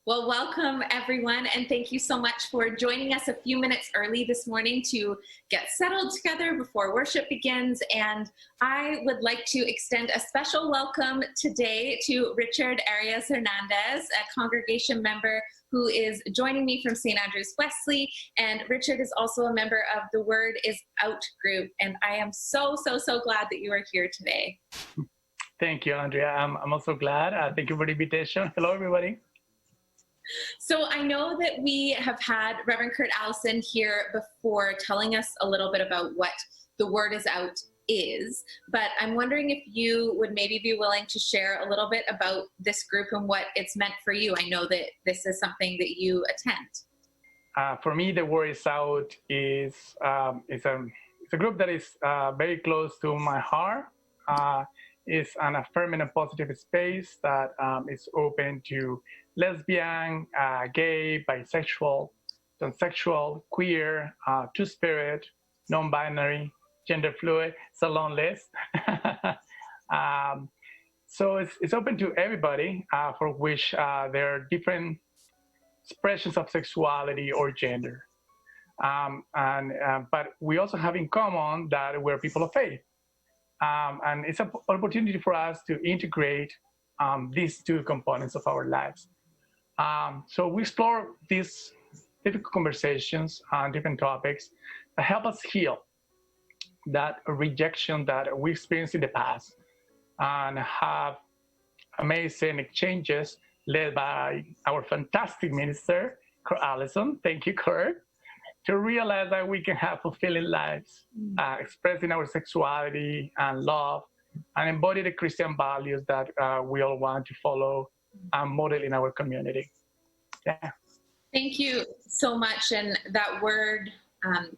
Well, welcome everyone, and thank you so much for joining us a few minutes early this morning to get settled together before worship begins. And I would like to extend a special welcome today to Richard Arias Hernandez, a congregation member who is joining me from St. Andrew's Wesley. And Richard is also a member of the Word is Out group. And I am so glad that you are here today. Thank you, Andrea. I'm also glad. Thank you for the invitation. Hello, everybody. So I know that we have had Reverend Curt Allison here before telling us a little bit about what the Word is Out is, but I'm wondering if you would maybe be willing to share a little bit about this group and what it's meant for you. I know that this is something that you attend. For me, the Word is Out is it's a group that is very close to my heart. It's an affirming and positive space that is open to lesbian, gay, bisexual, transsexual, queer, two-spirit, non-binary, gender fluid. It's a long list. So it's open to everybody for which there are different expressions of sexuality or gender. But we also have in common that we're people of faith. And it's an opportunity for us to integrate these two components of our lives. So we explore these difficult conversations on different topics that help us heal that rejection that we experienced in the past and have amazing exchanges led by our fantastic minister, Allison. Thank you, Curt. To realize that we can have fulfilling lives, expressing our sexuality and love, and embody the Christian values that we all want to follow and model in our community. Yeah. Thank you so much. And that word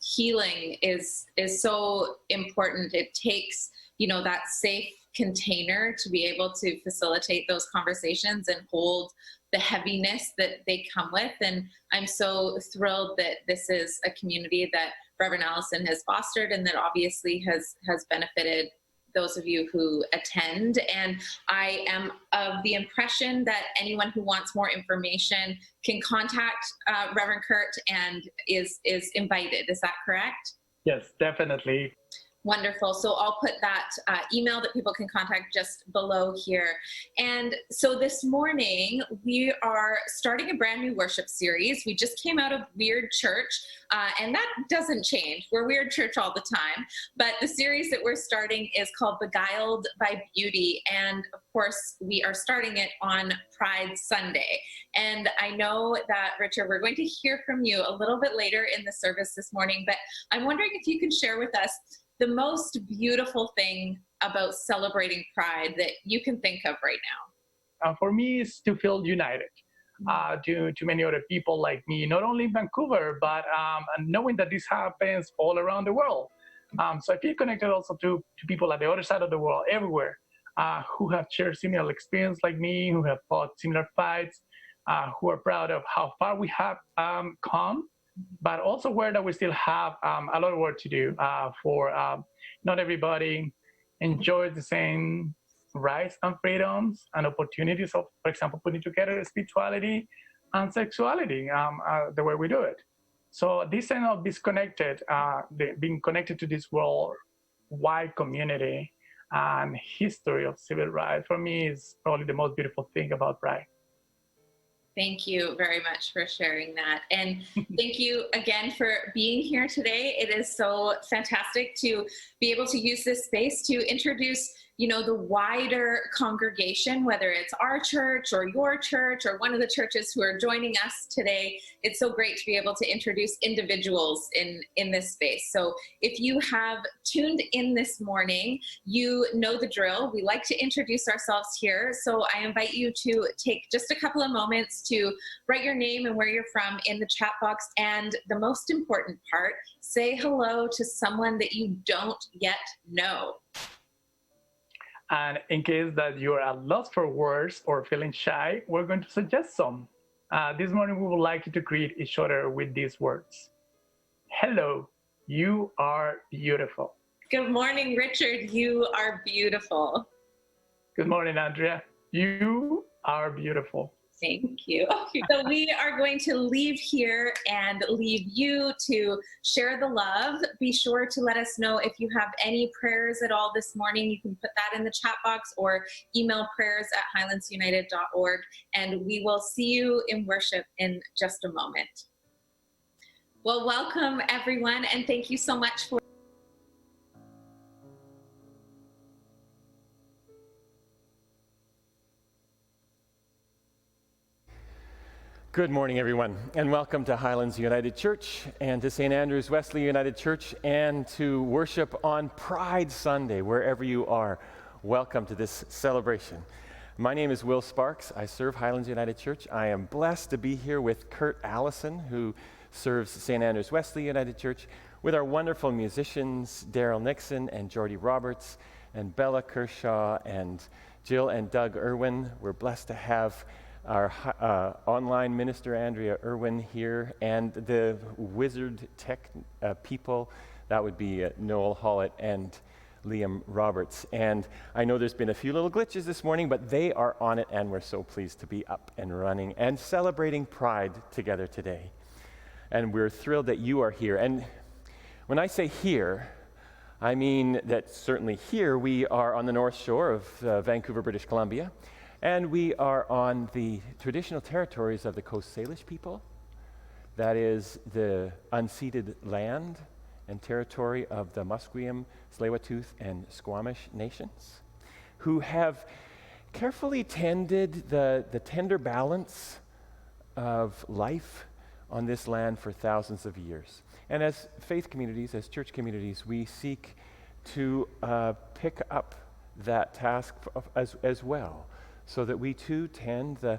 healing is so important. It takes, that safe container to be able to facilitate those conversations and hold the heaviness that they come with. And I'm so thrilled that this is a community that Reverend Allison has fostered and that obviously has benefited those of you who attend. And I am of the impression that anyone who wants more information can contact Reverend Curt and is invited. Is that correct? Yes, definitely. Wonderful. So I'll put that email that people can contact just below here. And so this morning, we are starting a brand new worship series. We just came out of Weird Church, and that doesn't change. We're Weird Church all the time. But the series that we're starting is called Beguiled by Beauty. And of course, we are starting it on Pride Sunday. And I know that, Richard, we're going to hear from you a little bit later in the service this morning, but I'm wondering if you can share with us the most beautiful thing about celebrating Pride that you can think of right now? For me, it's to feel united to many other people like me, not only in Vancouver, but knowing that this happens all around the world. So I feel connected also to people at the other side of the world, everywhere, who have shared similar experience like me, who have fought similar fights, who are proud of how far we have come, but also aware that we still have a lot of work to do for not everybody enjoys the same rights and freedoms and opportunities of, for example, putting together spirituality and sexuality the way we do it. So this kind of disconnected, being connected to this worldwide community and history of civil rights, for me, is probably the most beautiful thing about Pride. Thank you very much for sharing that. And thank you again for being here today. It is so fantastic to be able to use this space to introduce, the wider congregation, whether it's our church or your church or one of the churches who are joining us today. It's so great to be able to introduce individuals in this space. So if you have tuned in this morning, you know the drill. We like to introduce ourselves here. So I invite you to take just a couple of moments to write your name and where you're from in the chat box. And the most important part, say hello to someone that you don't yet know. And in case that you're at loss for words or feeling shy, we're going to suggest some. This morning, we would like you to greet each other with these words. Hello, you are beautiful. Good morning, Richard. You are beautiful. Good morning, Andrea. You are beautiful. Thank you. So we are going to leave here and leave you to share the love. Be sure to let us know if you have any prayers at all this morning. You can put that in the chat box or email prayers@highlandsunited.org. And we will see you in worship in just a moment. Well, welcome everyone, and thank you so much for Good morning, everyone, and welcome to Highlands United Church and to St. Andrew's Wesley United Church and to worship on Pride Sunday, wherever you are. Welcome to this celebration. My name is Will Sparks. I serve Highlands United Church. I am blessed to be here with Curt, Allison, who serves St. Andrew's Wesley United Church, with our wonderful musicians, Darryl Nixon and Jordy Roberts, and Bella Kershaw, and Jill and Doug Irwin. We're blessed to have our online minister, Andrea Irwin, here, and the wizard tech people, that would be Noel Hollett and Liam Roberts. And I know there's been a few little glitches this morning, but they are on it, and we're so pleased to be up and running and celebrating Pride together today. And we're thrilled that you are here. And when I say here, I mean that certainly here we are on the North Shore of Vancouver, British Columbia. And we are on the traditional territories of the Coast Salish people. That is the unceded land and territory of the Musqueam, Tsleil-Waututh, and Squamish nations, who have carefully tended the tender balance of life on this land for thousands of years. And as faith communities, as church communities, we seek to pick up that task as well, so that we too tend the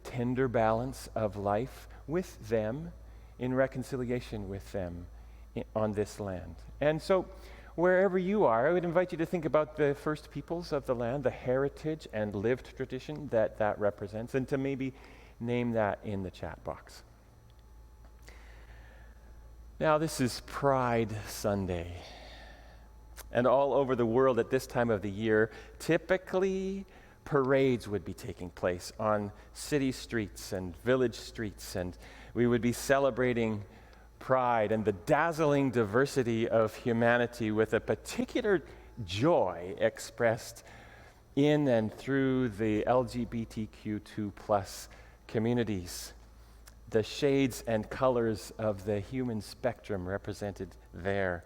tender balance of life with them, in reconciliation with them on this land. And so wherever you are, I would invite you to think about the first peoples of the land, the heritage and lived tradition that represents, and to maybe name that in the chat box. Now, this is Pride Sunday. And all over the world at this time of the year, typically parades would be taking place on city streets and village streets, and we would be celebrating pride and the dazzling diversity of humanity with a particular joy expressed in and through the LGBTQ2+ communities. The shades and colors of the human spectrum represented there.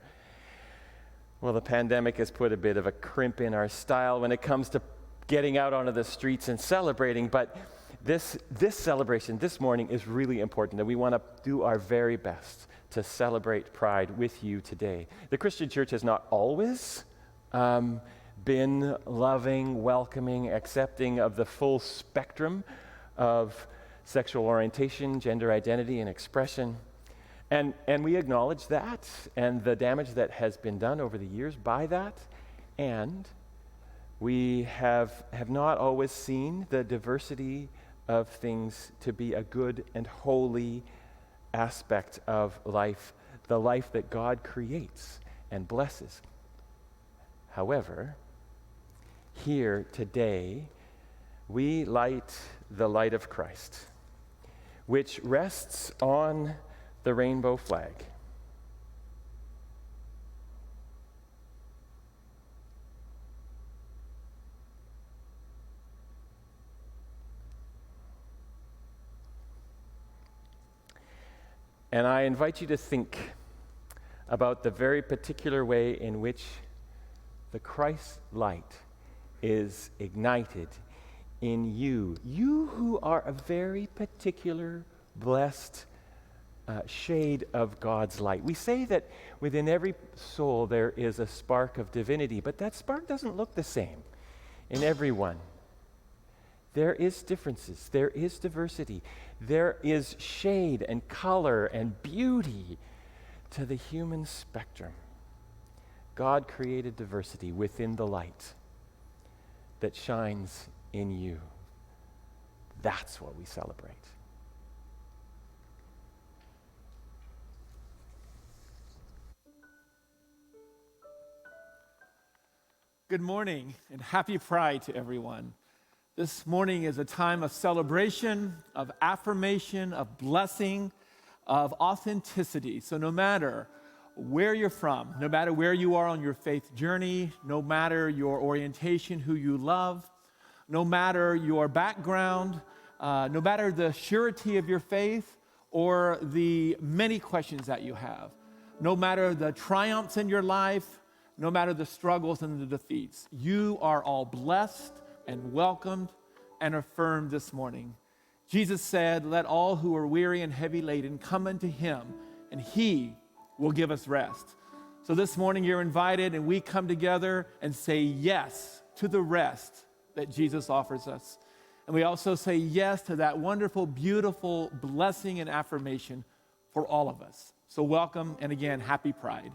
Well, the pandemic has put a bit of a crimp in our style when it comes to getting out onto the streets and celebrating, but this celebration this morning is really important, and we want to do our very best to celebrate Pride with you today. The Christian church has not always been loving, welcoming, accepting of the full spectrum of sexual orientation, gender identity, and expression. And we acknowledge that and the damage that has been done over the years by that, and we have not always seen the diversity of things to be a good and holy aspect of life, the life that God creates and blesses. However, here today, we light the light of Christ, which rests on the rainbow flag. And I invite you to think about the very particular way in which the Christ light is ignited in you. You who are a very particular, blessed shade of God's light. We say that within every soul there is a spark of divinity, but that spark doesn't look the same in everyone. There is differences, there is diversity, there is shade and color and beauty to the human spectrum. God created diversity within the light that shines in you. That's what we celebrate. Good morning and happy Pride to everyone. This morning is a time of celebration, of affirmation, of blessing, of authenticity. So no matter where you're from, no matter where you are on your faith journey, no matter your orientation, who you love, no matter your background, no matter the surety of your faith or the many questions that you have, no matter the triumphs in your life, no matter the struggles and the defeats, you are all blessed and welcomed and affirmed this morning. Jesus said, "Let all who are weary and heavy laden come unto him, and he will give us rest." So this morning you're invited, and we come together and say yes to the rest that Jesus offers us. And we also say yes to that wonderful, beautiful blessing and affirmation for all of us. So welcome, and again, happy Pride.